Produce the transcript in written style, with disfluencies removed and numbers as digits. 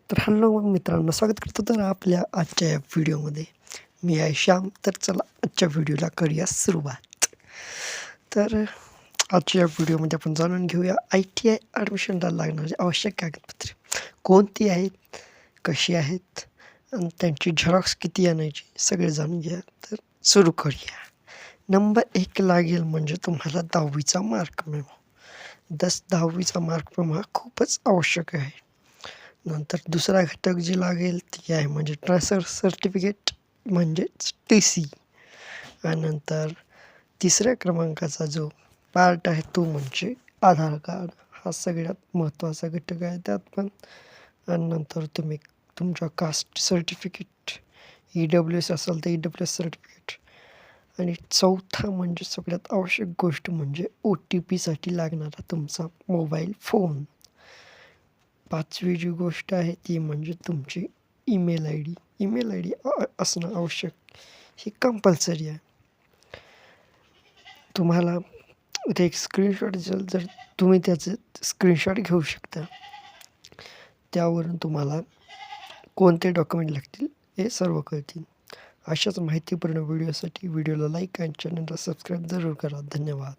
तर हॅलो मित्रांनो, स्वागत करतो तर आपल्या आजच्या या व्हिडिओमध्ये. मी आहे श्याम. तर चला आजच्या व्हिडिओला करूया सुरुवात. तर आजच्या या व्हिडिओमध्ये आपण जाणून घेऊया ITI ॲडमिशनला लागणारी आवश्यक कागदपत्रे कोणती आहेत, कशी आहेत आणि त्यांची झेरॉक्स किती आणायची सगळे जाणून घ्या. तर सुरू करूया. नंबर 1 लागेल म्हणजे तुम्हाला 10वीचा मार्क मेमो. 10वीचा मार्क मेमो हा खूपच आवश्यक आहे. नंतर दुसरा घटक जे लागेल ते आहे म्हणजे ट्रान्सफर सर्टिफिकेट म्हणजेच TC. आणि नंतर तिसऱ्या क्रमांकाचा जो पार्ट आहे तो म्हणजे आधार कार्ड. हा सगळ्यात महत्त्वाचा घटक आहे त्यात पण. आणि नंतर तुम्ही तुमच्या कास्ट सर्टिफिकेट, EWS असेल तर EWS सर्टिफिकेट. आणि चौथा म्हणजे सगळ्यात आवश्यक गोष्ट म्हणजे OTPसाठी लागणारा तुमचा मोबाईल फोन. 5वी जी गोष्ट आहे ती म्हणजे तुमची ईमेल आय डी असणं आवश्यक, हे कंपल्सरी आहे. तुम्हाला ते एक स्क्रीनशॉट दिसेल, जर तुम्ही त्याचं स्क्रीनशॉट घेऊ शकता. त्यावरून तुम्हाला कोणते डॉक्युमेंट लागतील हे सर्व कळतील. अशाच माहितीपूर्ण व्हिडिओसाठी व्हिडिओला लाईक आणि चॅनलला सबस्क्राईब जरूर करा. धन्यवाद.